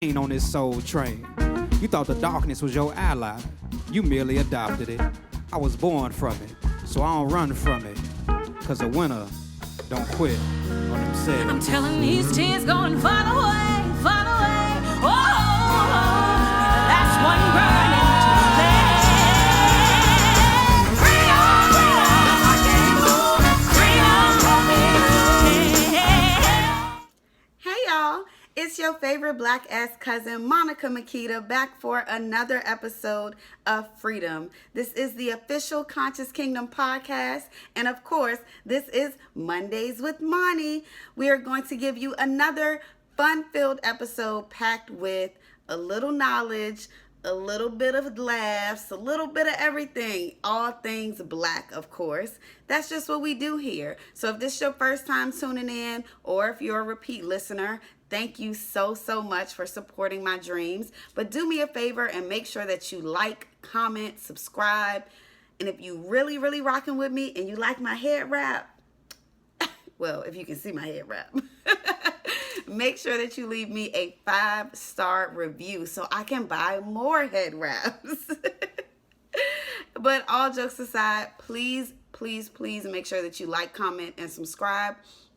On this soul train. You thought the darkness was your ally. You merely adopted it. I was born from it, so I don't run from it. Cause a winner don't quit on themselves. I'm telling these tears going far away, far away. Oh, the last one burning to play. Hey y'all, it's your favorite black ass cousin Monica Makita back for another episode of Freedom. This is the official Conscious Kingdom podcast, and of course, this is Mondays with Monty. We are going to give you another fun-filled episode packed with a little knowledge, a little bit of laughs, a little bit of everything, all things black, of course. That's just what we do here. So if this is your first time tuning in, or if you're a repeat listener, thank you so much for supporting my dreams. But do me a favor and make sure that you like, comment, subscribe. And if you really rocking with me and you like my head wrap, well, if you can see my head wrap, make sure that you leave me a 5-star review so I can buy more head wraps. But all jokes aside, please make sure that you like, comment, and subscribe.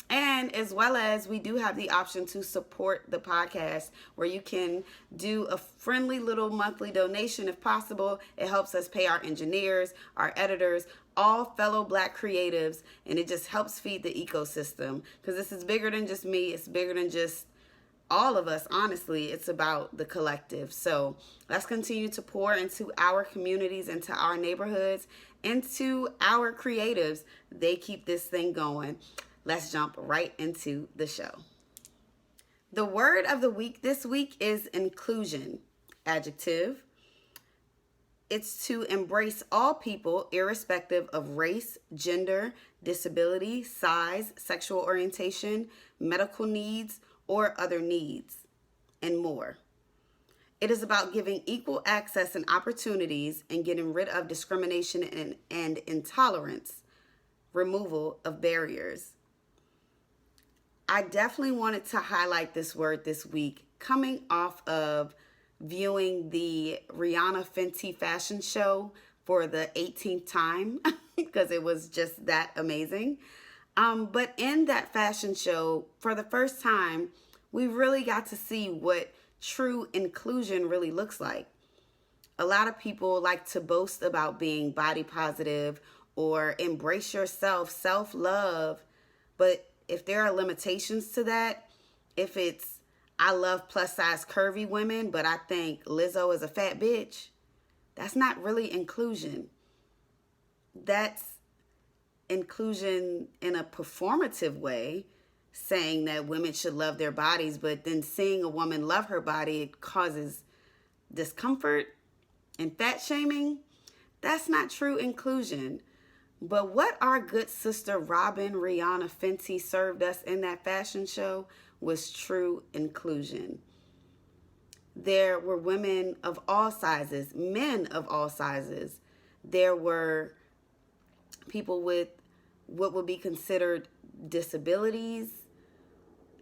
And as well as we do have the option to support the podcast where you can do a friendly little monthly donation if possible. It helps us pay our engineers, our editors, all fellow black creatives, and it just helps feed the ecosystem because this is bigger than just me. It's bigger than just all of us. Honestly, it's about the collective. So let's continue to pour into our communities, into our neighborhoods, into our creatives. They keep this thing going. Let's jump right into the show. The word of the week this week is inclusion. Adjective. It's to embrace all people irrespective of race, gender, disability, size, sexual orientation, medical needs, or other needs, and more. It is about giving equal access and opportunities and getting rid of discrimination and intolerance, removal of barriers. I definitely wanted to highlight this word this week, coming off of viewing the Rihanna Fenty fashion show for the 18th time, because it was just that amazing. But in that fashion show, for the first time, we really got to see what true inclusion really looks like. A lot of people like to boast about being body positive or embrace yourself, self-love, but if there are limitations to that, if it's, I love plus size curvy women, but I think Lizzo is a fat bitch, that's not really inclusion. That's inclusion in a performative way, saying that women should love their bodies, but then seeing a woman love her body, it causes discomfort and fat shaming. That's not true inclusion. But what our good sister Robin Rihanna Fenty served us in that fashion show was true inclusion. There were women of all sizes, men of all sizes. There were people with what would be considered disabilities.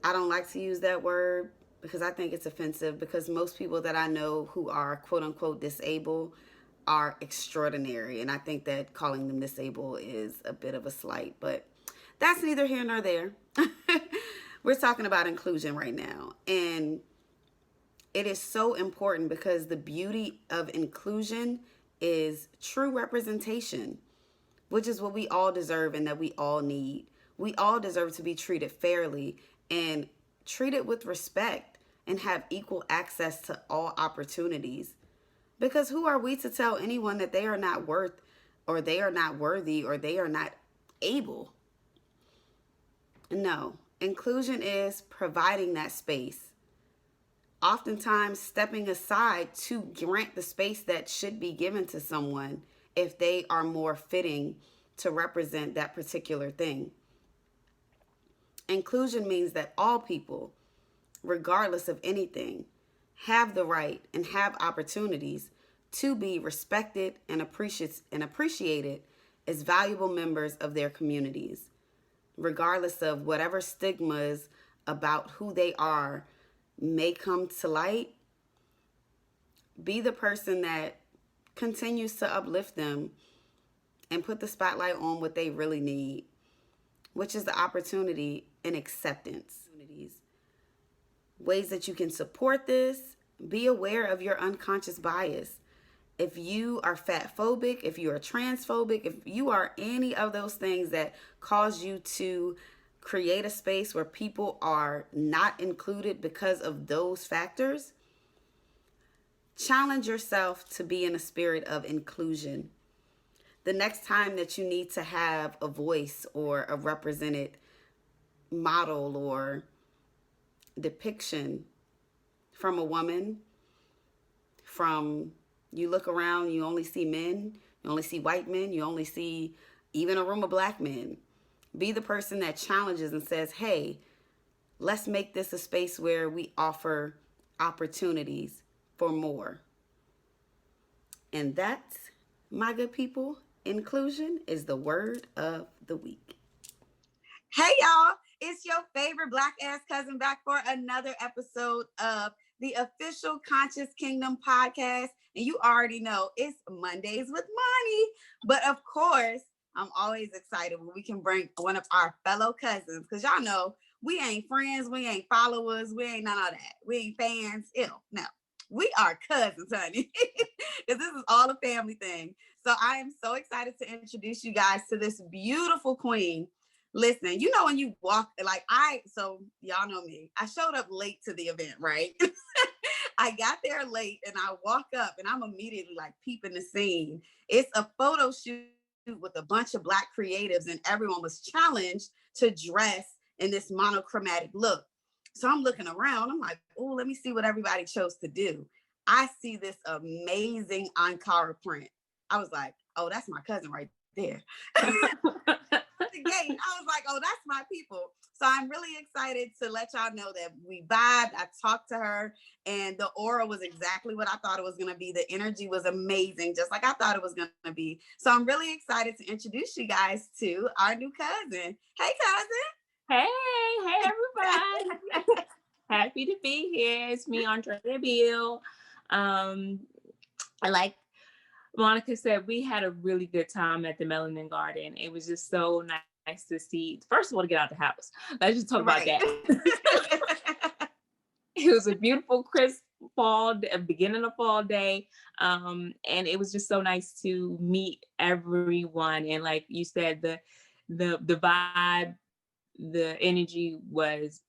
I don't like to use that word because I think it's offensive, because most people that I know who are quote unquote disabled are extraordinary, and I think that calling them disabled is a bit of a slight, but that's neither here nor there. We're talking about inclusion right now, and it is so important because the beauty of inclusion is true representation, which is what we all deserve and that we all need. We all deserve to be treated fairly and treated with respect and have equal access to all opportunities. Because who are we to tell anyone that they are not worth, or they are not worthy, or they are not able? No, inclusion is providing that space. Oftentimes stepping aside to grant the space that should be given to someone if they are more fitting to represent that particular thing. Inclusion means that all people, regardless of anything, have the right and have opportunities to be respected and appreciated as valuable members of their communities, regardless of whatever stigmas about who they are may come to light, be the person that continues to uplift them and put the spotlight on what they really need, which is the opportunity and acceptance. Ways that you can support this: be aware of your unconscious bias. If you are fat phobic, if you are transphobic, if you are any of those things that cause you to create a space where people are not included because of those factors, challenge yourself to be in a spirit of inclusion. The next time that you need to have a voice or a represented model or depiction from a woman, from you look around, you only see men, you only see white men, you only see even a room of black men. Be the person that challenges and says, hey, let's make this a space where we offer opportunities for more. And that's, my good people, inclusion is the word of the week. Hey, y'all. It's your favorite black ass cousin back for another episode of the official Conscious Kingdom podcast. And you already know it's Mondays with Money. But of course, I'm always excited when we can bring one of our fellow cousins, because y'all know we ain't friends, we ain't followers, we ain't none of that. We ain't fans. Ew, no. We are cousins, honey, because this is all a family thing. So I am so excited to introduce you guys to this beautiful queen. Listen, you know, when you walk, so y'all know me, I showed up late to the event, right? I got there late and I walk up and I'm immediately like peeping the scene. It's a photo shoot with a bunch of Black creatives and everyone was challenged to dress in this monochromatic look. So I'm looking around, I'm like, oh, let me see what everybody chose to do. I see this amazing Ankara print. I was like, oh, that's my cousin right there. The gate, I was like, oh, that's my people. So I'm really excited to let y'all know that we vibed. I talked to her and the aura was exactly what I thought it was going to be. The energy was amazing, just like I thought it was going to be. So I'm really excited to introduce you guys to our new cousin. Hey, cousin. Hey everybody. Happy to be here. It's me, Andrea Beale. Like Monica said, we had a really good time at the Melanin Garden. It was just so nice to see. First of all, to get out the house. Let's just talk about that. It was a beautiful, crisp beginning of fall day. And it was just so nice to meet everyone. And like you said, the vibe, the energy was,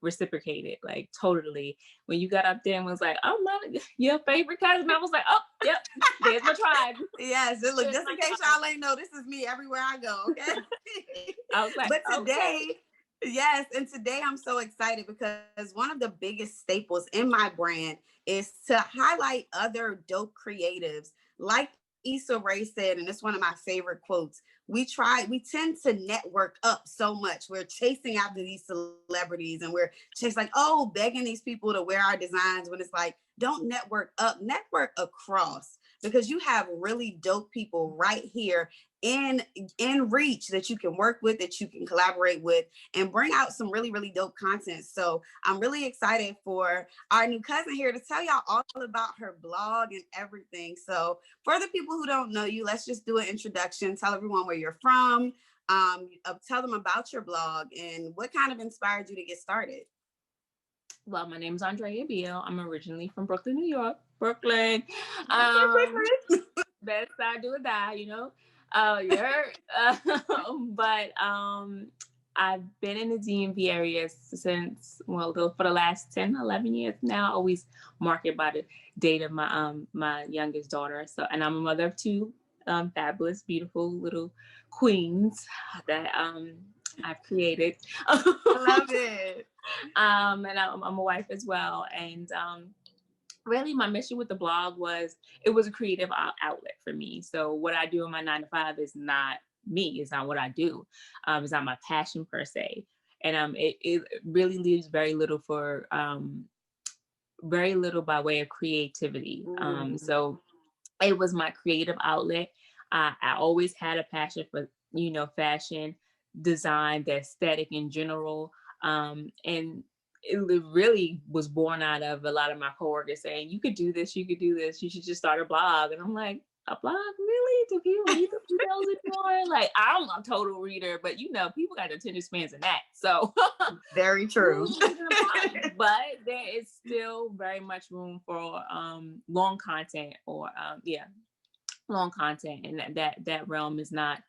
reciprocated, like totally. When you got up there and was like, oh, my, your favorite cousin, I was like, oh, yep, there's my tribe. Yes, look, just in case y'all ain't know, this is me everywhere I go, okay? I was like, but today, yes, and today I'm so excited because one of the biggest staples in my brand is to highlight other dope creatives. Like Issa Rae said, and it's one of my favorite quotes, we tend to network up so much. We're chasing after these celebrities and we're just like, oh, begging these people to wear our designs, when it's like, don't network up, network across, because you have really dope people right here in reach that you can work with, that you can collaborate with, and bring out some really, really dope content. So I'm really excited for our new cousin here to tell y'all all about her blog and everything. So for the people who don't know you, let's just do an introduction. Tell everyone where you're from. Tell them about your blog and what kind of inspired you to get started. Well, my name is Andrea Beale. I'm originally from Brooklyn, New York. Brooklyn. Best side do or die, But I've been in the DMV area since, for the last 10, 11 years now. Always marked by the date of my youngest daughter. So, and I'm a mother of two fabulous, beautiful little queens that I've created. I love it. And I'm a wife as well. And really my mission with the blog it was a creative outlet for me. So what I do in my 9-to-5 is not me. It's not what I do. It's not my passion per se. And it really leaves very little by way of creativity. So it was my creative outlet. I always had a passion for, fashion, design, the aesthetic in general. And it really was born out of a lot of my coworkers saying, you could do this, you should just start a blog. And I'm like, a blog? Really? Do people read the emails anymore? Like, I'm a total reader, but people got attention spans in that. So very true. But there is still very much room for long content or long content, and that realm is not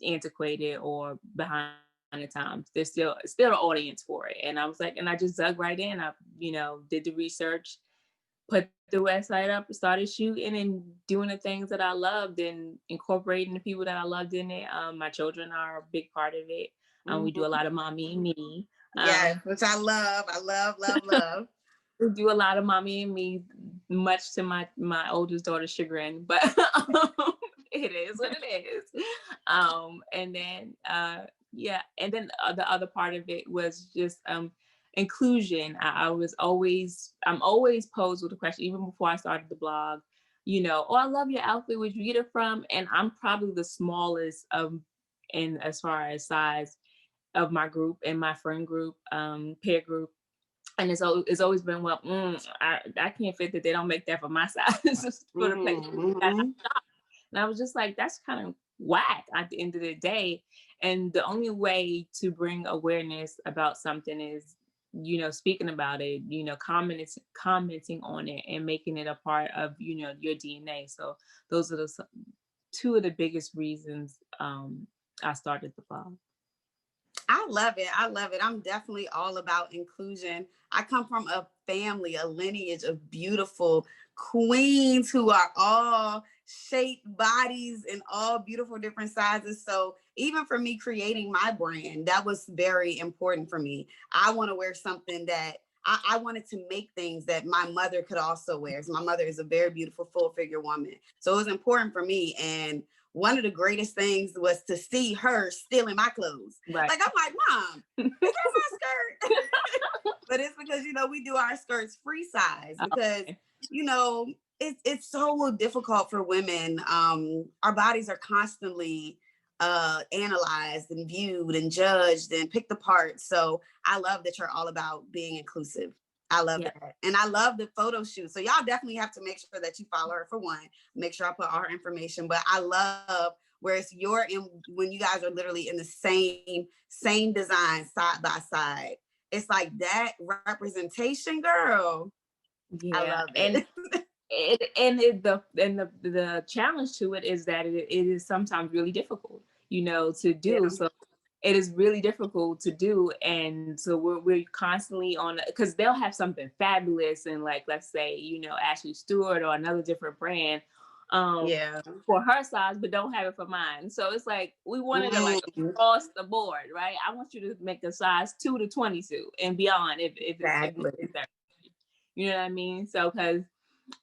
antiquated or behind the times. There's still an audience for it. And I was like, and I just dug right in. I did the research, put the website up, started shooting and doing the things that I loved and incorporating the people that I loved in it. My children are a big part of it. We do a lot of mommy and me. Yes, which I love. I love. We do a lot of mommy and me, much to my oldest daughter's chagrin, but it is what it is. And then the other part of it was just inclusion. I'm always posed with a question, even before I started the blog, oh, I love your outfit, where'd you get it from? And I'm probably the smallest in as far as size of my group and my friend group, peer group. And it's always been, well, I can't fit that. They don't make that for my size. For the place. And I was just like, that's kind of whack at the end of the day. And the only way to bring awareness about something is, speaking about it, commenting on it and making it a part of, your DNA. So those are two of the biggest reasons I started the blog. I love it. I'm definitely all about inclusion. I come from a lineage of beautiful queens who are all shaped bodies in all beautiful different sizes. So even for me creating my brand, that was very important for me. I want to wear something that I wanted to make things that my mother could also wear. So my mother is a very beautiful full figure woman. So it was important for me. And one of the greatest things was to see her stealing my clothes. Right. Like, I'm like, Mom, is that my skirt? But it's because, we do our skirts free size because, it's so difficult for women. Our bodies are constantly analyzed and viewed and judged and picked apart. So I love that you're all about being inclusive. I love that. And I love the photo shoot. So y'all definitely have to make sure that you follow her for one. Make sure I put all her information. But I love where it's when you guys are literally in the same design side by side. It's like that representation, girl. Yeah. I love it. The challenge to it is that it is sometimes really difficult, to do. Yeah. So it is really difficult to do. And so we're constantly on, because they'll have something fabulous and like, let's say, Ashley Stewart or another different brand for her size, but don't have it for mine. So it's like, we wanted it like across the board, right? I want you to make a size 2 to 22 and beyond if it's there. You know what I mean? So,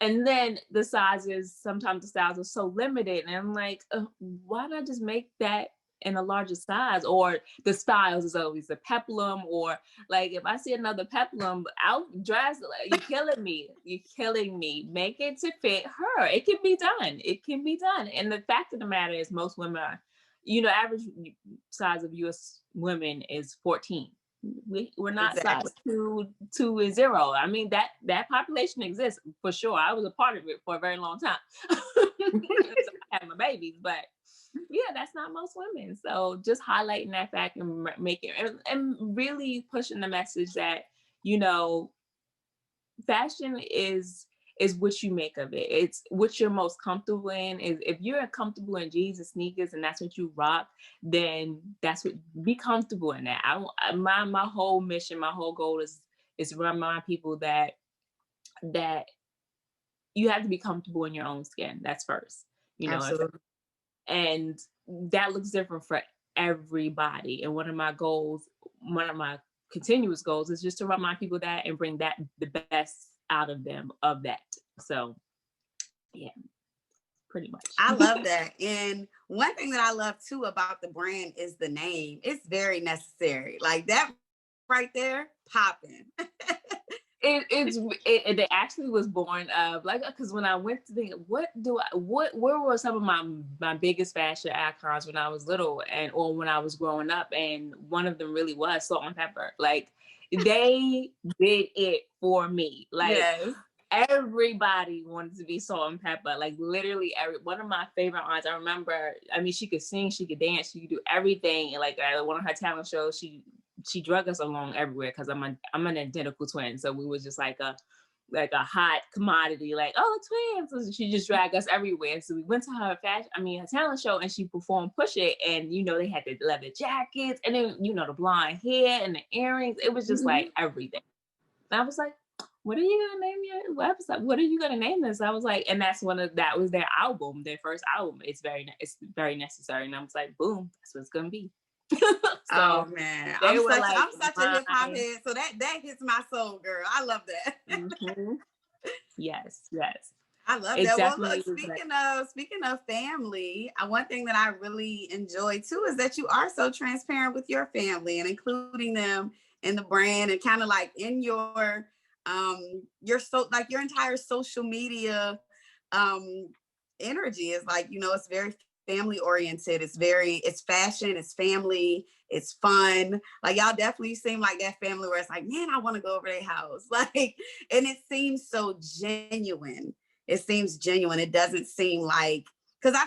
and then sometimes the styles are so limited and I'm like, why not just make that in a larger size? Or the styles is always a peplum, or like if I see another peplum, I'll dress like, you're killing me. Make it to fit her. It can be done. And the fact of the matter is most women are, average size of US women is 14. We're not size 2 and 0. I mean, that population exists for sure. I was a part of it for a very long time. So I had my babies, but yeah, that's not most women. So just highlighting that fact and making and really pushing the message that, fashion is what you make of it. It's what you're most comfortable in. If you're comfortable in jeans and sneakers and that's what you rock, then be comfortable in that. My whole mission, my whole goal is to remind people that you have to be comfortable in your own skin. That's first, Absolutely. And that looks different for everybody. And one of my continuous goals is just to remind people that and bring the best out of them of that. So yeah, pretty much. I love that. And one thing that I love too about the brand is the name. It's very necessary. Like that right there, popping. It actually was born of because when I went to think, where were some of my biggest fashion icons when I was little or when I was growing up, and one of them really was Salt and Pepper. Like They did it for me. Like, Yes. everybody wanted to be Salt and Pepper. Like, literally one of my favorite aunts, I remember, I mean, she could sing, she could dance, she could do everything. And like, at one of her talent shows, she drug us along everywhere, because I'm an identical twin. So we was just like a hot commodity, like, oh, twins. So she just dragged us everywhere. So we went to her her talent show, and she performed Push It. And, they had the leather jackets, and then, the blonde hair and the earrings. It was just like everything. And I was like, what are you gonna name your website? What are you gonna name this? I was like, and that was their album, their first album. It's very necessary. And I was like, boom, that's what it's gonna be. So oh man, I'm such a hip hop head, so that hits my soul, girl. I love that. Mm-hmm. Yes. I love that. Well, look, speaking of family, one thing that I really enjoy too is that you are so transparent with your family and including them in the brand, and kind of like in your entire social media energy is like, it's very family oriented. It's fashion, it's family, it's fun. Like, y'all definitely seem like that family where it's like, man, I want to go over their house. Like, and it seems so genuine. It seems genuine. It doesn't seem like, because I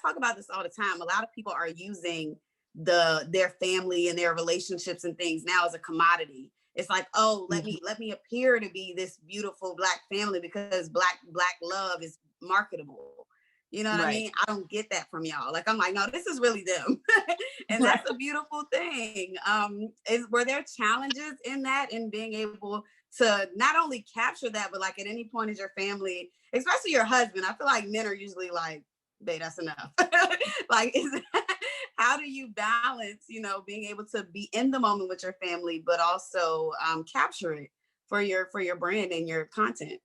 talk about this all the time. A lot of people are using their family and their relationships and things now as a commodity. It's like, oh, let me appear to be this beautiful Black family because black love is marketable. You know what I mean? I don't get that from y'all. Like, I'm like, no, this is really them. And that's a beautiful thing. Were there challenges in that, in being able to not only capture that, but like at any point is your family, especially your husband, I feel like men are usually like, babe, that's enough. Like, how do you balance, being able to be in the moment with your family, but also capture it for your brand and your content?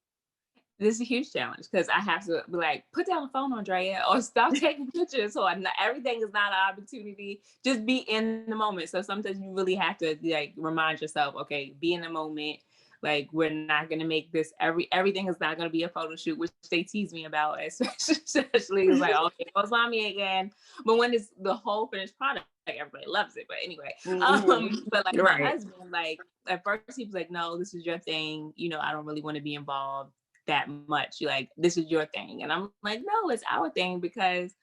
This is a huge challenge, because I have to be like, put down the phone, Andrea, or stop taking pictures. So everything is not an opportunity. Just be in the moment. So sometimes you really have to like remind yourself, okay, be in the moment. Like, we're not gonna make this everything is not gonna be a photo shoot, which they tease me about, especially it's like, okay, it goes on me again. But when it's the whole finished product, like, everybody loves it. But anyway, but like my husband, like at first he was like, no, this is your thing. I don't really want to be involved that much. Like, this is your thing. And I'm like, no, it's our thing, because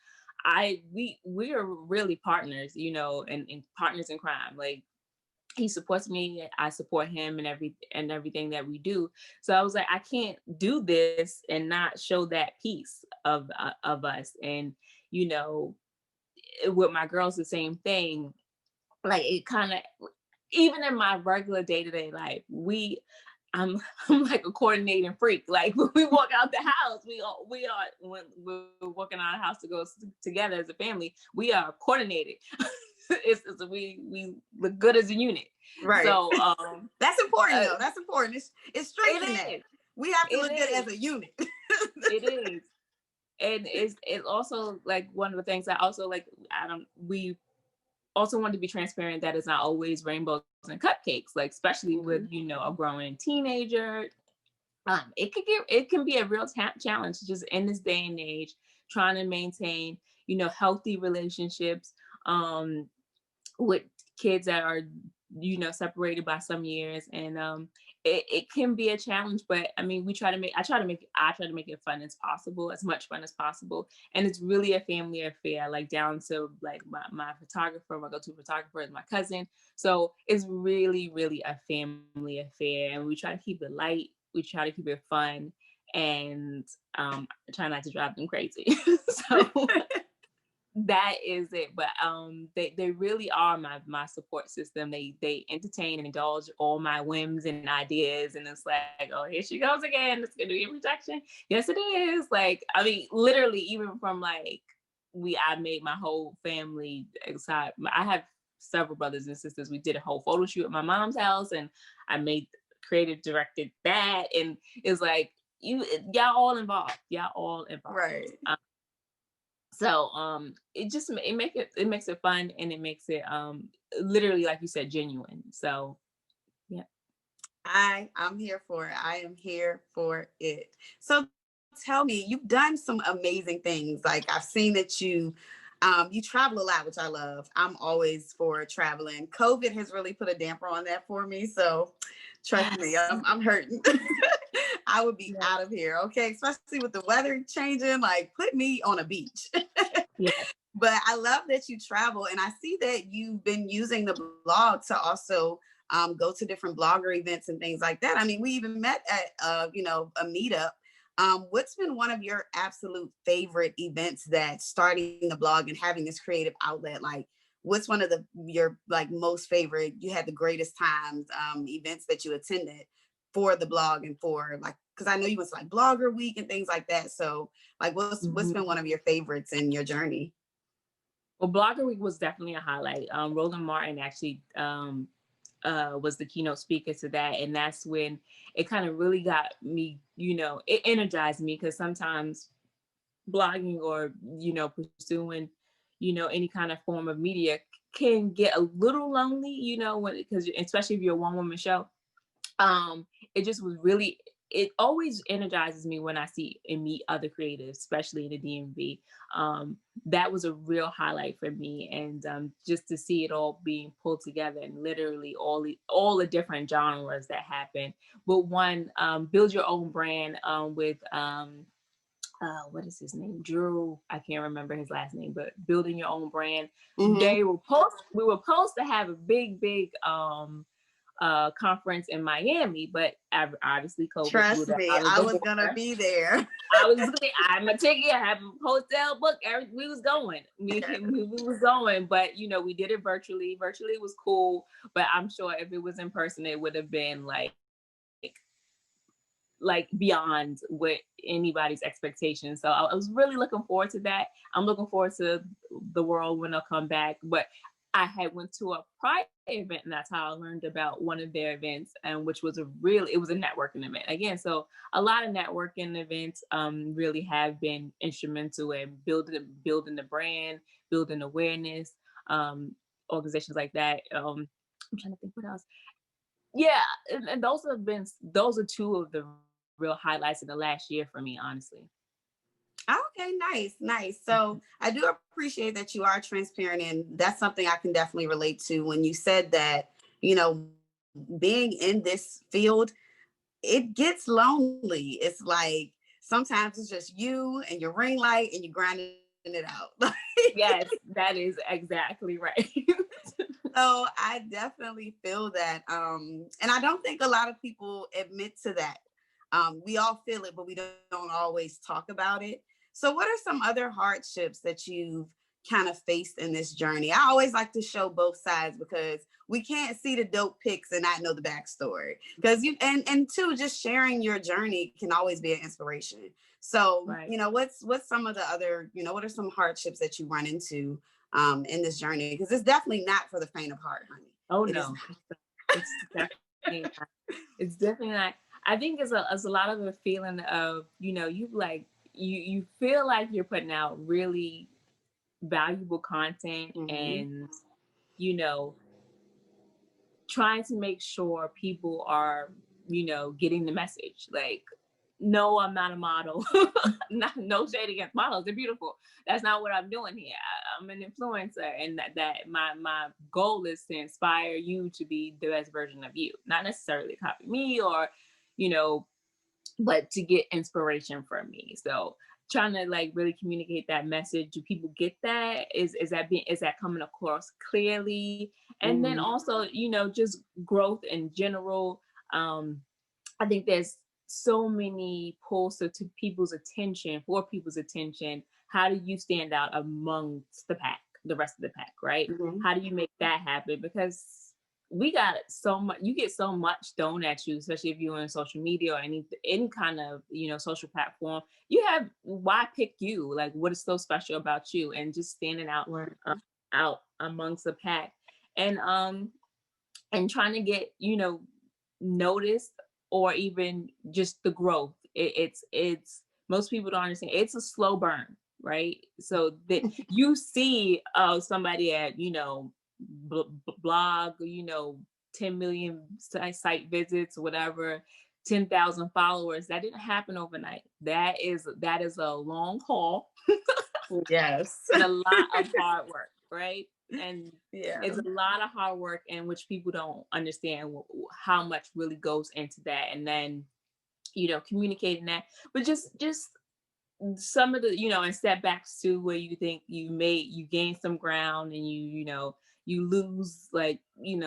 we are really partners, and partners in crime. Like, he supports me, I support him, and everything that we do. So I was like, I can't do this and not show that piece of us. And with my girls, the same thing. Like, it kind of, even in my regular day-to-day life, I'm like a coordinating freak. Like, when we walk out the house, we are when we're walking out of the house to go together as a family, we are coordinated. We look good as a unit. Right. So that's important though. That's important. It's straight in that. We have to look good as a unit. It is. And it's also like one of the things I also like, we also want to be transparent that it's not always rainbows and cupcakes, like especially with, a growing teenager. It can be a real challenge just in this day and age, trying to maintain, healthy relationships with kids that are, separated by some years. And it can be a challenge, but I mean, I try to make it fun as possible, as much fun as possible. And it's really a family affair, like down to like my photographer, my go-to photographer is my cousin. So it's really, really a family affair. And we try to keep it light. We try to keep it fun, and try not to drive them crazy. So that is it. But they really are my support system. They entertain and indulge all my whims and ideas, and it's like, oh, here she goes again, it's gonna be rejection. Yes, it is. Like, I mean, literally, even from like I made my whole family excited. I have several brothers and sisters. We did a whole photo shoot at my mom's house, and I creative directed that, and it's like y'all all involved. Right. So it makes it fun, and it makes it literally, like you said, genuine. So yeah. I'm here for it. I am here for it. So tell me, you've done some amazing things. Like, I've seen that you You travel a lot, which I love. I'm always for traveling. COVID has really put a damper on that for me. So trust me, I'm hurting. I would be out of here. Okay. Especially with the weather changing, like put me on a beach. Yeah. But I love that you travel, and I see that you've been using the blog to also go to different blogger events and things like that. I mean, we even met at a meetup. What's been one of your absolute favorite events that starting the blog and having this creative outlet? Like, what's one of your like most favorite? You had the greatest times events that you attended for the blog and for like, because I know you went to like Blogger Week and things like that. So, like, what's been one of your favorites in your journey? Well, Blogger Week was definitely a highlight. Roland Martin actually was the keynote speaker to that. And that's when it kind of really got me, it energized me, because sometimes blogging or, pursuing, any kind of form of media can get a little lonely, because especially if you're a one-woman show. It just was really, it always energizes me when I see and meet other creatives, especially in the DMV. That was a real highlight for me. And just to see it all being pulled together and literally all the different genres that happen. But one, build your own brand with, what is his name? Drew, I can't remember his last name, but building your own brand. We were supposed to have a big conference in Miami, but obviously COVID. Trust me, I was gonna be there. I had my ticket, I had a hotel book, we was going. We was going, but we did it virtually. Virtually was cool, but I'm sure if it was in person, it would have been like beyond what anybody's expectations. So I was really looking forward to that. I'm looking forward to the world when they'll come back. But I had went to a prior event, and that's how I learned about one of their events, and which was it was a networking event again. So a lot of networking events really have been instrumental in building the brand, building awareness, organizations like that. I'm trying to think what else. Yeah, and those are two of the real highlights in the last year for me, honestly. Okay, nice. So I do appreciate that you are transparent, and that's something I can definitely relate to. When you said that, being in this field, it gets lonely. It's like sometimes it's just you and your ring light and you're grinding it out. Yes, that is exactly right. So I definitely feel that. And I don't think a lot of people admit to that. We all feel it, but we don't always talk about it. So what are some other hardships that you've kind of faced in this journey? I always like to show both sides, because we can't see the dope pics and not know the backstory. Because and two, just sharing your journey can always be an inspiration. So, right. What's some of the other, what are some hardships that you run into in this journey? Because it's definitely not for the faint of heart, honey. Oh, no. It's definitely not. It's definitely not. I think it's a lot of a feeling of, you feel like you're putting out really valuable content, and, trying to make sure people are, getting the message. Like, no, I'm not a model. No shade against models. They're beautiful. That's not what I'm doing here. I'm an influencer, and that my goal is to inspire you to be the best version of you. Not necessarily copy me or, but to get inspiration from me. So trying to like really communicate that message. Do people get that? Is that coming across clearly? And then also, just growth in general. I think there's so many pulls to for people's attention. How do you stand out amongst the rest of the pack, right? How do you make that happen? Because we got so much, you get so much thrown at you, especially if you're on social media or any kind of, social platform. You have, why pick you? Like, what is so special about you? And just standing out, out amongst the pack, and trying to get, noticed, or even just the growth. It's most people don't understand. It's a slow burn, right? So that you see somebody at, blog, 10 million site visits, whatever, 10,000 followers. That didn't happen overnight. That is a long haul. Yes. and a lot of hard work, right? And Yeah. it's a lot of hard work, in which people don't understand how much really goes into that. And then, communicating that, but just some of the, and setbacks too, where you think you gain some ground, and you lose, like,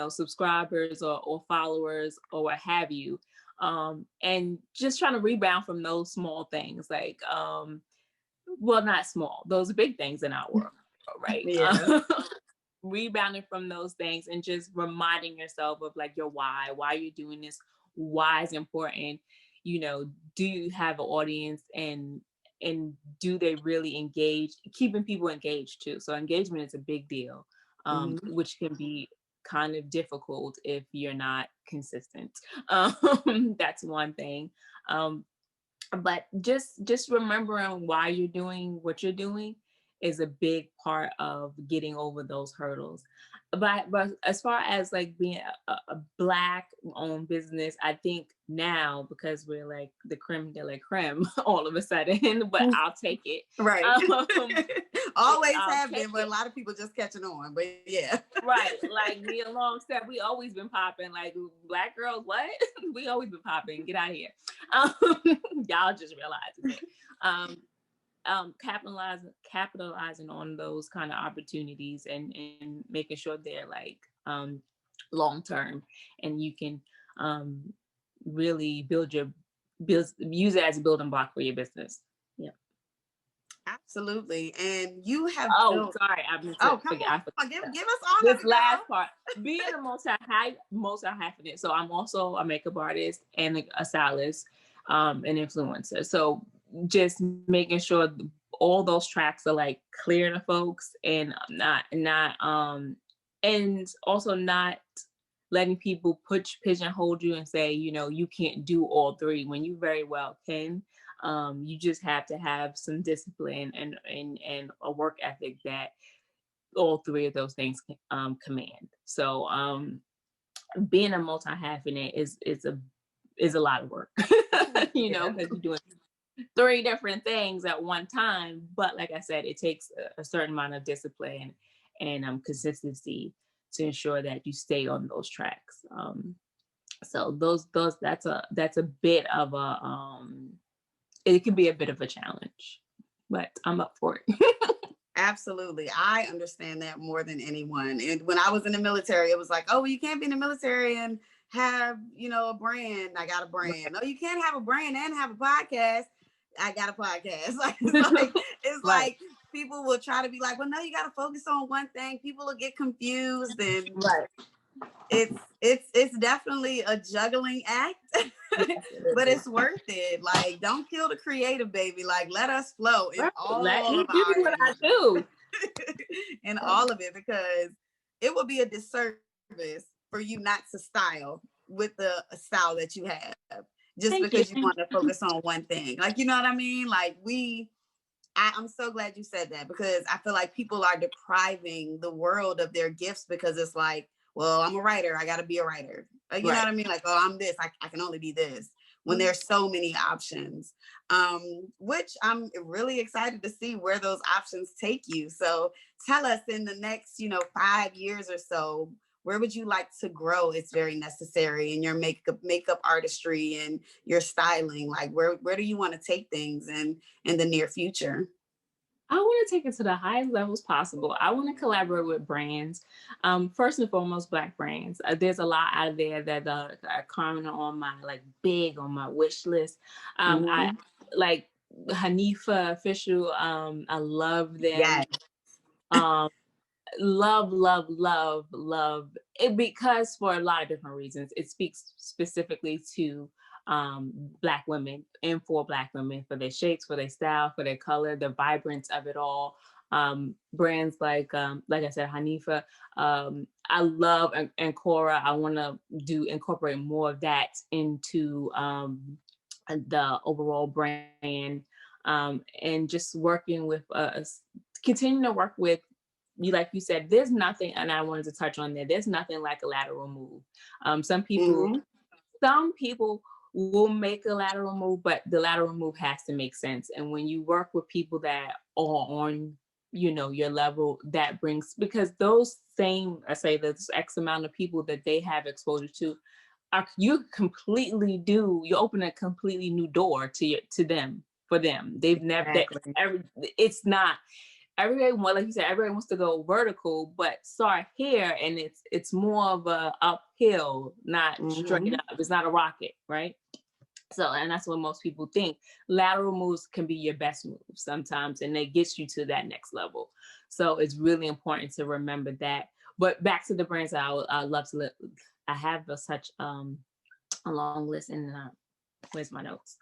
subscribers or followers or what have you. And just trying to rebound from those small things, like, well, not small, those big things in our world, right? Yeah. Rebounding from those things, and just reminding yourself of, like, your why you're doing this, why is important. Do you have an audience, and do they really engage? Keeping people engaged too. So engagement is a big deal, which can be kind of difficult if you're not consistent. That's one thing. But just remembering why you're doing what you're doing is a big part of getting over those hurdles. But as far as, like, being a Black owned business, I think now, because we're like the creme de la creme all of a sudden, but I'll take it. Right. Always have been, but it. a lot of people just catching on. But yeah. Right. Like me and Long said, we always been popping. Like, Black girls, what? We always been popping. Get out of here. Y'all just realizing it. Capitalizing on those kind of opportunities, and making sure they're, like, long term, and you can really use it as a building block for your business. Yeah. Absolutely. And you have sorry, give us all this last part. Being a multi-hyphenate. So I'm also a makeup artist and a stylist, an influencer. So just making sure all those tracks are, like, clear to folks, and and also not letting people pigeonhole you and say, you can't do all three, when you very well can. You just have to have some discipline and a work ethic that all three of those things command. So being a multi-hyphenate is a lot of work, because you're doing three different things at one time. But like I said, it takes a certain amount of discipline and consistency to ensure that you stay on those tracks. So that's a bit of it can be a bit of a challenge, but I'm up for it. Absolutely. I understand that more than anyone. And when I was in the military, it was like, oh, well, you can't be in the military and have, a brand. I got a brand. No, you can't have a brand and have a podcast. I got a podcast. Like people will try to be like, well, no, you got to focus on one thing. People will get confused, and it's definitely a juggling act, but it's worth it. Like, don't kill the creative, baby. Like, let us flow in all of what I do. in all of it, because it would be a disservice for you not to style with the style that you have, just because you want to focus on one thing. Like, you know what I mean? Like, I'm so glad you said that, because I feel like people are depriving the world of their gifts, because it's like, well, I'm a writer, I got to be a writer. You know what I mean? Like, oh, I'm this, I can only be this, when there's so many options, which I'm really excited to see where those options take you. So tell us, in the next, 5 years or so, where would you like to grow? It's very necessary in your makeup artistry and your styling. Like, where do you want to take things in the near future? I want to take it to the highest levels possible. I want to collaborate with brands, first and foremost, Black brands. There's a lot out there that are currently on my on my wish list. I like Hanifa Official. I love them. Yes. Love it, because for a lot of different reasons. It speaks specifically to Black women, and for Black women, for their shapes, for their style, for their color, the vibrance of it all. Brands like I said, Hanifa, I love, and Cora. I want to incorporate more of that into the overall brand, and just working with continuing to work with you. Like you said, there's nothing, and I wanted to touch on there's nothing like a lateral move. Some people we'll make a lateral move, but the lateral move has to make sense. And when you work with people that are on, you know, your level, that brings, because those same, I say this X amount of people that they have exposure to, are, you open a completely new door to them, for them. They've never, Exactly. it's not, everybody, well, like you said, everybody wants to go vertical, but start here, and it's more of a uphill, not straight up. It's not a rocket, right? So, and that's what most people think. Lateral moves can be your best move sometimes, and they get you to that next level. So it's really important to remember that. But back to the brands I love to I have such a long list, and where's my notes?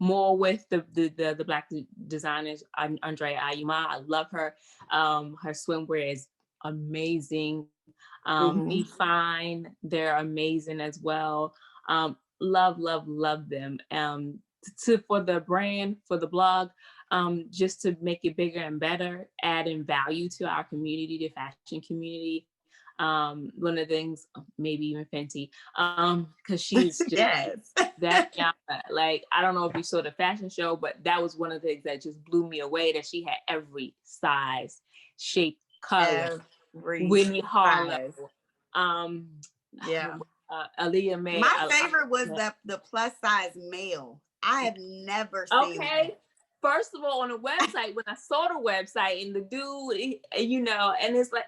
More with the Black designers. Andrea T. I love her. Her swimwear is amazing. Be Fine, they're amazing as well. Love them. For the brand, for the blog, just to make it bigger and better, adding value to our community, the fashion community. One of the things, maybe even Fenty, because she's just yes. that young. Like, I don't know if you saw the fashion show, but that was one of the things that just blew me away, that she had every size, shape, color. Whitney Harlow. Yeah. Aaliyah May. My favorite was the plus size male. I have never seen that. First of all, on the website, when I saw the website and the dude, you know, and it's like,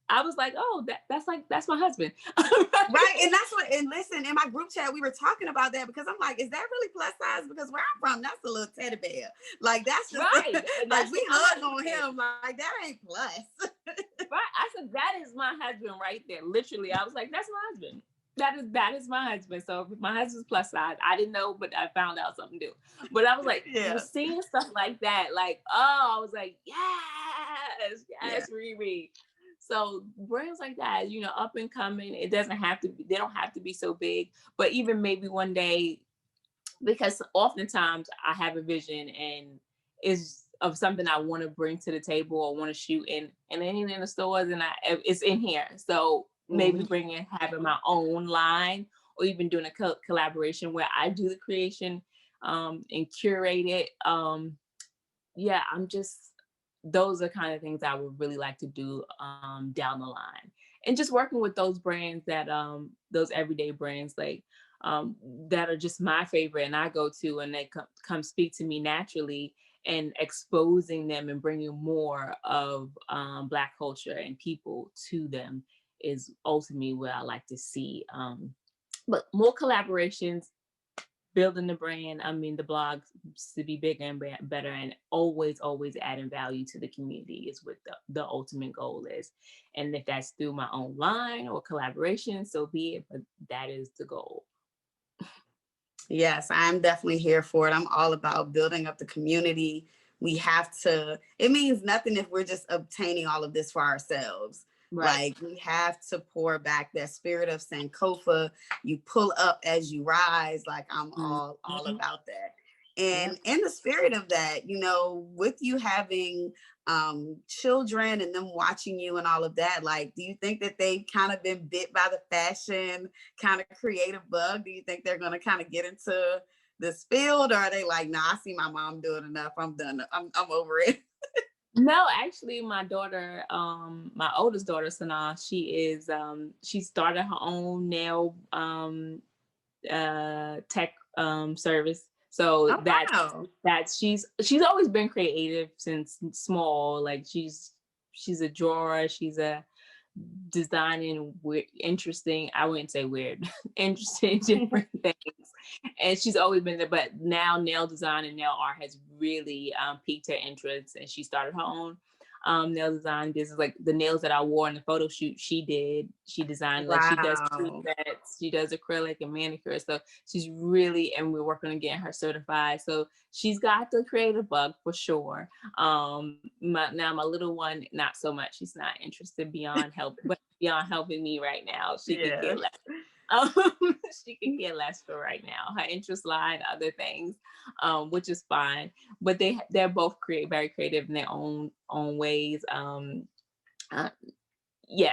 I was like, oh, that's my husband. Right. And that's what, and listen, in my group chat, we were talking about that, because I'm like, is that really plus size? Because where I'm from, that's a little teddy bear. Like, that's just right. Like, we hug on him. Like, that ain't plus. Right. I said, that is my husband right there. Literally, I was like, that's my husband. That is my husband. So if my husband's plus size, I didn't know, but I found out something new. But I was like, seeing stuff like that, like, oh, I was like, yes, Riri. So brands like that, you know, up and coming, it doesn't have to be, they don't have to be so big, but even maybe one day, because oftentimes I have a vision and is of something I want to bring to the table or want to shoot in, and it ain't in the stores, and it's in here. So maybe having my own line, or even doing a collaboration where I do the creation and curate it. Those are kind of things I would really like to do down the line. And just working with those brands that, those everyday brands, like that are just my favorite and I go to, and they come speak to me naturally, and exposing them and bringing more of Black culture and people to them is ultimately what I like to see. But more collaborations, building the brand, the blog to be bigger and better, and always adding value to the community is what the ultimate goal is. And if that's through my own line or collaboration, so be it, but that is the goal. Yes, I'm definitely here for it. I'm all about building up the community. We have to, it means nothing if we're just obtaining all of this for ourselves. Right. Like, we have to pour back that spirit of Sankofa. You pull up as you rise. Like, I'm all about that. And in the spirit of that, you know, with you having children and them watching you and all of that, like, do you think that they've kind of been bit by the fashion kind of creative bug? Do you think they're going to kind of get into this field, or are they like, nah, I see my mom doing enough, I'm done, I'm over it? No, actually, my daughter, my oldest daughter, Sana, she started her own nail tech service. So that she's always been creative since small. Like, she's a drawer, she's a designing interesting, I wouldn't say weird, interesting different things. And she's always been there, but now nail design and nail art has really piqued her interest, and she started her own nail design business. Like, the nails that I wore in the photo shoot, she designed. Like, she does sets, she does acrylic and manicure. So she's really, and we're working on getting her certified. So she's got the creative bug for sure. My little one, not so much. She's not interested beyond helping me right now. She could care less. She can care less for right now. Her interests lie in other things, which is fine. But they're both very creative in their own ways.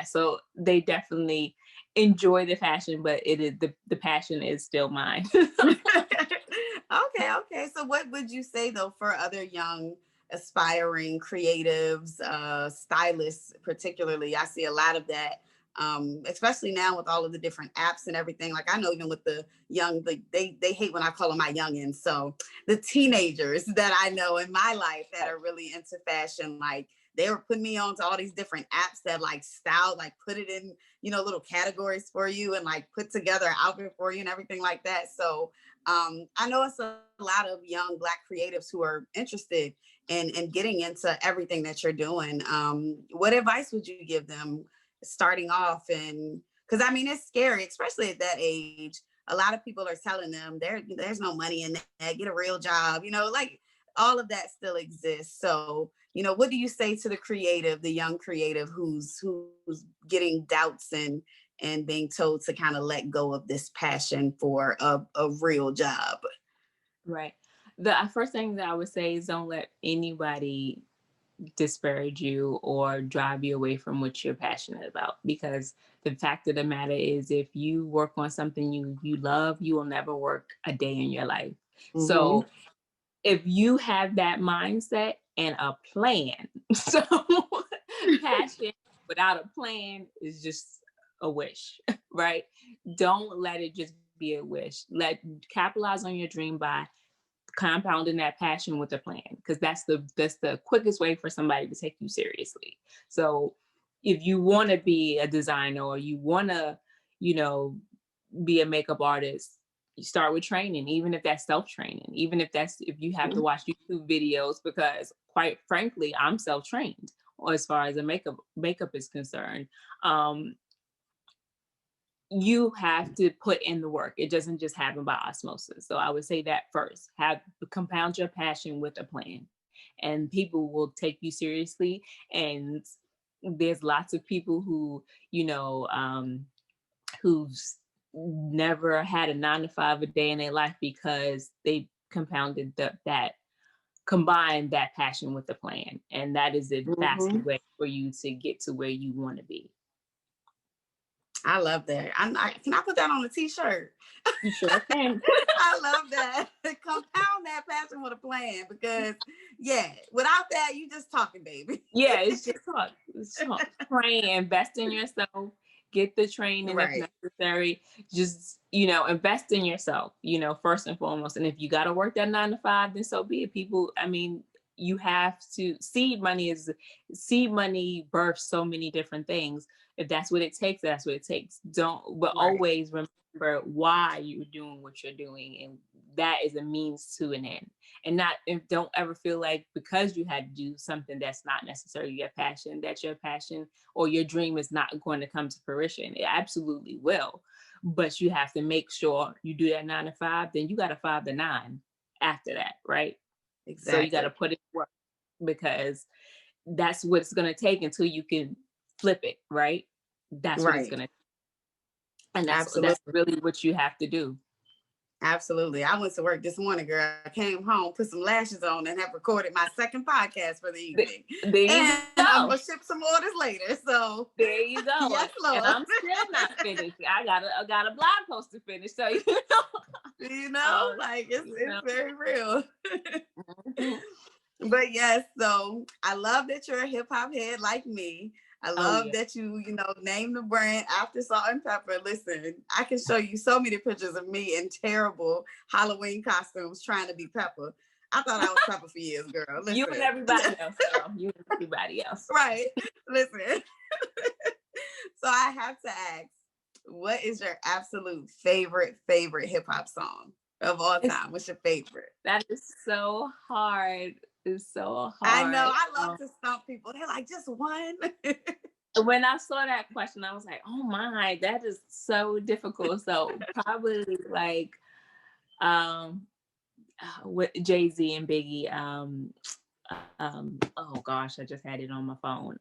So they definitely, enjoy the fashion, but it is the passion is still mine. Okay. So what would you say though for other young aspiring creatives, stylists particularly? I see a lot of that, especially now with all of the different apps and everything. Like I know even with the young, they hate when I call them my youngins. So the teenagers that I know in my life that are really into fashion, like they were putting me on to all these different apps that like style, like put it in, little categories for you and like put together an outfit for you and everything like that. So I know it's a lot of young Black creatives who are interested in getting into everything that you're doing. What advice would you give them starting off? And because I mean, it's scary, especially at that age. A lot of people are telling them there's no money in that, get a real job, like all of that still exists. So, what do you say to the creative, the young creative who's getting doubts and being told to kind of let go of this passion for a real job? Right. The first thing that I would say is don't let anybody disparage you or drive you away from what you're passionate about, because the fact of the matter is if you work on something you love, you will never work a day in your life. Mm-hmm. So if you have that mindset and a plan, so passion without a plan is just a wish, right? Don't let it just be a wish. Capitalize on your dream by compounding that passion with a plan, because that's the quickest way for somebody to take you seriously. So if you want to be a designer or you want to, be a makeup artist, you start with training, even if that's self-training, even if you have to watch YouTube videos, because quite frankly, I'm self-trained as far as the makeup is concerned. You have to put in the work. It doesn't just happen by osmosis. So I would say that first, compound your passion with a plan, and people will take you seriously. And there's lots of people who, who's never had a 9 to 5 a day in their life because they combined that passion with the plan. And that is the faster way for you to get to where you want to be. I love that. Can I put that on a t-shirt? You sure can. I love that. Compound that passion with a plan, because without that, you just talking, baby. Yeah, it's just talk. Train, invest in yourself, get the training if necessary. Just, invest in yourself, first and foremost. And if you got to work that 9 to 5, then so be it. People, I mean, you have to, seed money births so many different things. If that's what it takes, that's what it takes. Always remember why you're doing what you're doing, and that is a means to an end. And don't ever feel like because you had to do something that's not necessarily your passion, that your passion or your dream is not going to come to fruition. It absolutely will, but you have to make sure you do that 9 to 5. Then you got a 5 to 9 after that, right? Exactly. So you got to put it to work, because that's what it's going to take until you can flip it, right? That's what it's going to take. And that's really what you have to do. Absolutely. I went to work this morning, girl. I came home, put some lashes on, and have recorded my second podcast for the evening. I'm going to ship some orders later. So there you go. Yes, Lord. And I'm still not finished. I got a blog post to finish. So, it's very real. But yes, so I love that you're a hip hop head like me. I love that you name the brand after Salt and Pepper. Listen, I can show you so many pictures of me in terrible Halloween costumes trying to be Pepper. I thought I was Pepper for years, girl. Listen. You and everybody else, girl. You and everybody else. Right. Listen. So I have to ask, what is your absolute favorite hip hop song of all time? What's your favorite? That is so hard. It's so hard. I know. I love to stump people. They're like, just one. When I saw that question, I was like, oh my, that is so difficult. So probably like with Jay-Z and Biggie. Oh gosh, I just had it on my phone.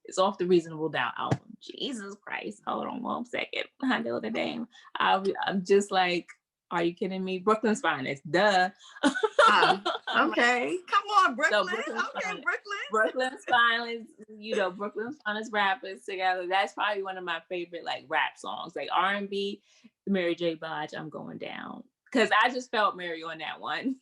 It's off the Reasonable Doubt album. Jesus Christ. Hold on 1 second. I know the name. I'm just like, are you kidding me? Brooklyn's Finest. Duh. Okay. Come on, Brooklyn. So Brooklyn's Okay, finest, Brooklyn. Brooklyn's finest, Brooklyn's finest rappers together. That's probably one of my favorite like rap songs, like R&B. Mary J. Blige, I'm Going Down, because I just felt Mary on that one.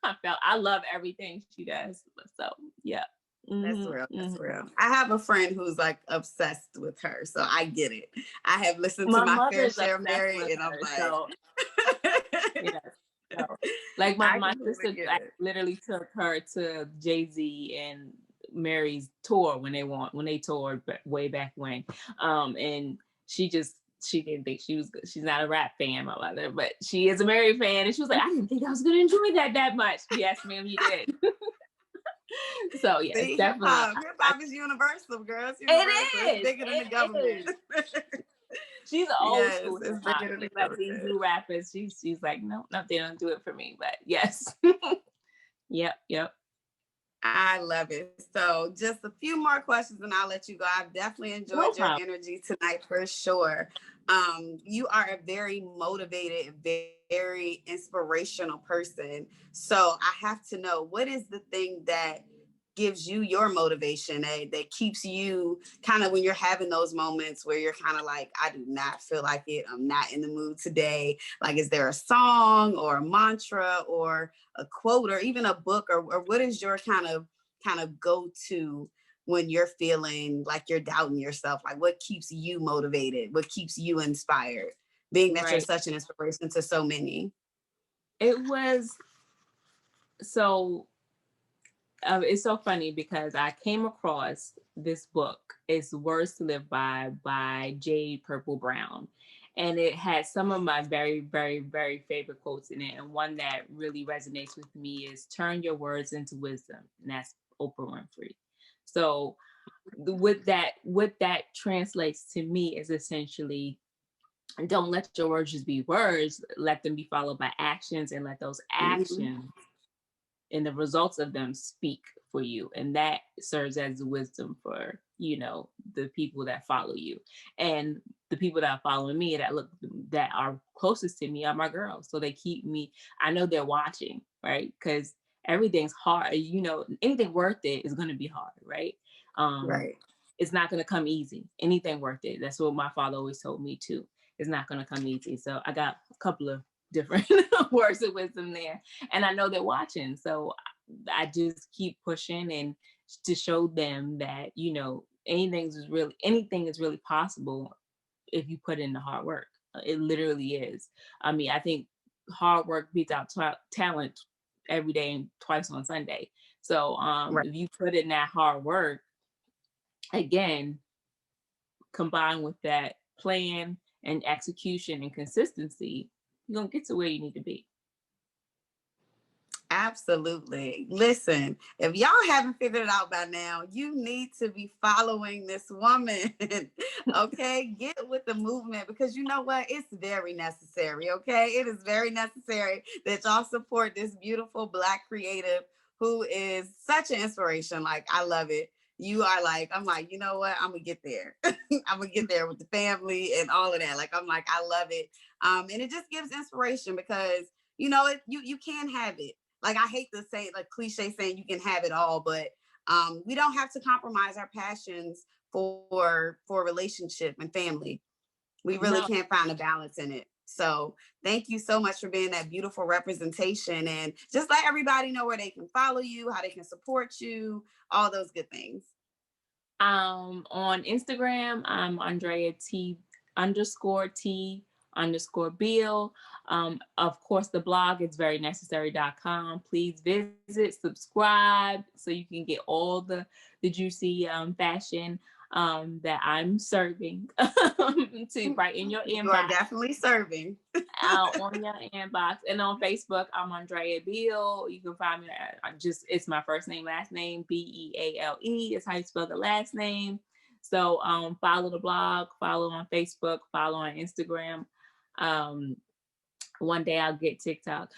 I love everything she does. So yeah. That's real. That's real. I have a friend who's like obsessed with her, so I get it. I have listened to my fair mother's share of obsessed Mary, with and I'm her, like, so yes. So, like I my completely sister get I it. literally took her to Jay-Z and Mary's tour when they toured way back when. And she didn't think she's not a rap fan, my mother, but she is a Mary fan, and she was like, I didn't think I was gonna enjoy that much. Yes, ma'am, you did. So yeah, it's See, definitely hip hop is universal, girls. it Universal. It's is. bigger than the It government. is. She's an old Yes, school it's hip hop. bigger than the Like these government. new rappers, she's like, no, they don't do it for me. But yes. Yep. I love it. So just a few more questions and I'll let you go. I've definitely No enjoyed your problem. energy tonight for sure. You are a very motivated, very inspirational person. So I have to know, what is the thing that gives you your motivation, that keeps you kind of when you're having those moments where you're kind of like, I do not feel like it. I'm not in the mood today. Like, is there a song or a mantra or a quote or even a book, or what is your kind of go-to when you're feeling like you're doubting yourself? Like, what keeps you motivated? What keeps you inspired, being that you're Right. such an inspiration to so many? It was so it's so funny because I came across this book. It's Words to Live by Jade Purple Brown. And it had some of my very, very, very favorite quotes in it. And one that really resonates with me is turn your words into wisdom. And that's Oprah Winfrey. So what that translates to me is essentially, don't let your words just be words, let them be followed by actions, and let those actions and the results of them speak for you, and that serves as wisdom for the people that follow you. And the people that are following me that are closest to me are my girls, so they keep me, I know they're watching, right? Because everything's hard, anything worth it is going to be hard, right? Right. It's not going to come easy. Anything worth it, that's what my father always told me too. It's not going to come easy. So I got a couple of different words of wisdom there, and I know they're watching, so I just keep pushing and to show them that anything is really possible if you put in the hard work. It literally is. I mean, I think hard work beats out talent every day and twice on Sunday. So Right. if you put in that hard work, again, combined with that plan and execution and consistency, you're gonna get to where you need to be. Absolutely. Listen, if y'all haven't figured it out by now, you need to be following this woman. Okay, get with the movement, because you know what? It's very necessary. Okay, it is very necessary that y'all support this beautiful Black creative who is such an inspiration. Like, I love it. You are like, I'm like, you know what? I'm gonna get there. I'm gonna get there with the family and all of that. Like, I'm like, I love it. And it just gives inspiration because you can have it. Like, I hate to say, like, cliche saying you can have it all, but we don't have to compromise our passions for relationship and family. We really can't find a balance in it. So thank you so much for being that beautiful representation, and just let everybody know where they can follow you, how they can support you, all those good things. On Instagram, I'm Andrea T _T _Beale. Of course, the blog is verynecessary.com. Please visit, subscribe, so you can get all the juicy fashion that I'm serving to right in your inbox. You are definitely serving. On your inbox. And on Facebook, I'm Andrea Beale. You can find me it's my first name, last name, Beale. It's how you spell the last name. So follow the blog, follow on Facebook, follow on Instagram. One day I'll get TikTok.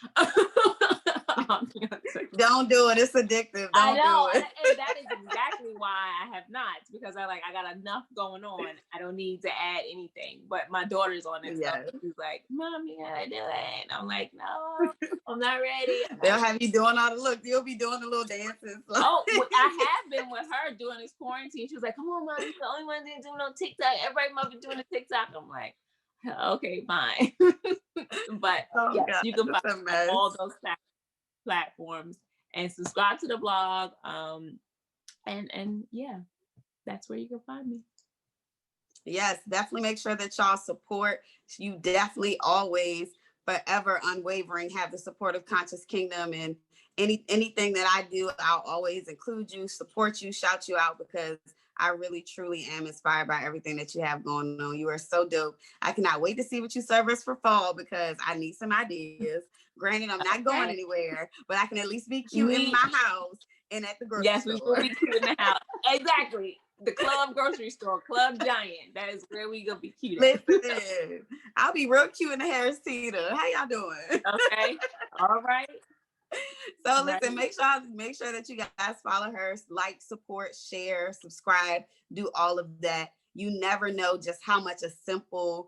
found me on TikTok. Don't do it. It's addictive. I Don't know, do it. and that is exactly why I have not, because I got enough going on. I don't need to add anything. But my daughter's on it, Yes. so she's like, "Mom, you gotta do it." And I'm like, "No, I'm not ready." They'll have you doing all the look. You'll be doing the little dances. Oh, I have been with her during this quarantine. She was like, "Come on, Mom, you're the only one that doing on TikTok. Everybody must be doing a TikTok." I'm like, "Okay, fine." But yes, God, you can that's find a mess. all those platforms and subscribe to the blog. And yeah, that's where you can find me. Yes, definitely make sure that y'all support. You definitely always, forever, unwavering, have the support of Conscious Kingdom, and anything that I do, I'll always include you, support you, shout you out, because I really truly am inspired by everything that you have going on. You are so dope. I cannot wait to see what you serve us for fall, because I need some ideas. Granted, I'm not going anywhere, but I can at least be cute in my house and at the grocery Yes, store. we will be cute in the house. Exactly. The club grocery store, Club Giant. That is where we gonna be cute at. Listen, I'll be real cute in the Harris Teeter. How y'all doing? Okay. All right. So listen, make sure that you guys follow her, like, support, share, subscribe, do all of that. You never know just how much a simple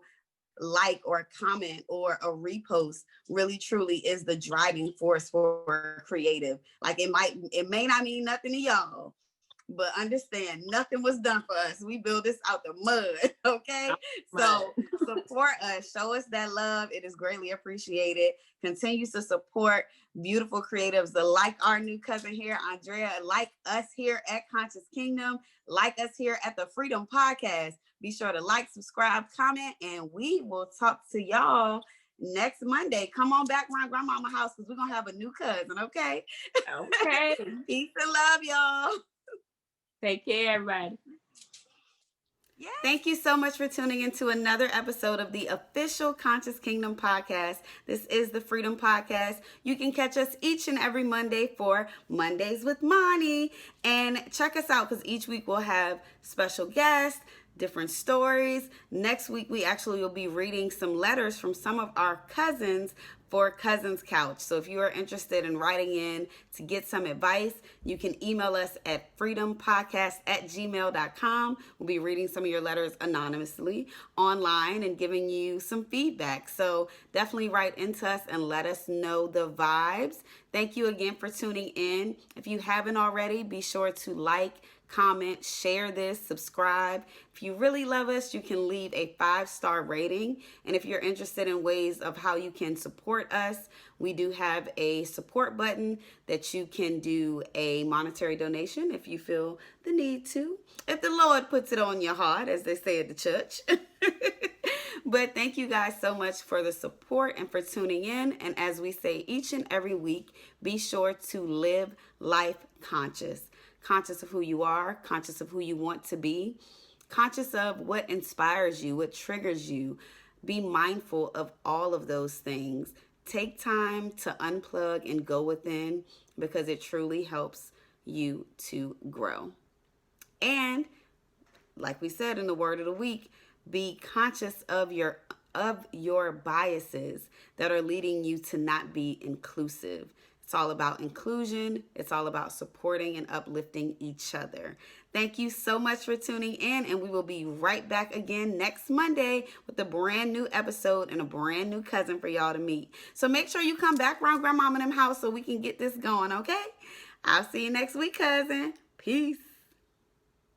like or a comment or a repost really truly is the driving force for creative. Like it may not mean nothing to y'all, but understand, nothing was done for us. We build this out the mud, okay? So support us, show us that love. It is greatly appreciated. Continue to support beautiful creatives, like our new cousin here, Andrea, like us here at Conscious Kingdom, like us here at the Freedom Podcast. Be sure to like, subscribe, comment, and we will talk to y'all next Monday. Come on back around Grandmama's house, because we're going to have a new cousin, okay? Okay. Peace and love, y'all. Take care, everybody. Yes. Thank you so much for tuning into another episode of the official Conscious Kingdom podcast. This is the Freedom Podcast. You can catch us each and every Monday for Mondays with Monty. And check us out, because each week we'll have special guests, different stories. Next week, we actually will be reading some letters from some of our cousins for Cousins Couch. So if you are interested in writing in to get some advice, you can email us at freedompodcast@gmail.com. We'll be reading some of your letters anonymously online and giving you some feedback. So definitely write into us and let us know the vibes. Thank you again for tuning in. If you haven't already, be sure to like, comment, share this, subscribe. If you really love us, you can leave a 5-star rating. And if you're interested in ways of how you can support us, we do have a support button that you can do a monetary donation if you feel the need to, if the Lord puts it on your heart, as they say at the church. But thank you guys so much for the support and for tuning in. And as we say each and every week, be sure to live life conscious. Conscious of who you are, conscious of who you want to be, conscious of what inspires you, what triggers you. Be mindful of all of those things. Take time to unplug and go within, because it truly helps you to grow. And like we said in the word of the week, be conscious of your biases that are leading you to not be inclusive. It's all about inclusion. It's all about supporting and uplifting each other. Thank you so much for tuning in, and we will be right back again next Monday with a brand new episode and a brand new cousin for y'all to meet. So make sure you come back around Grandmama and them house so we can get this going, okay? I'll see you next week, cousin. Peace.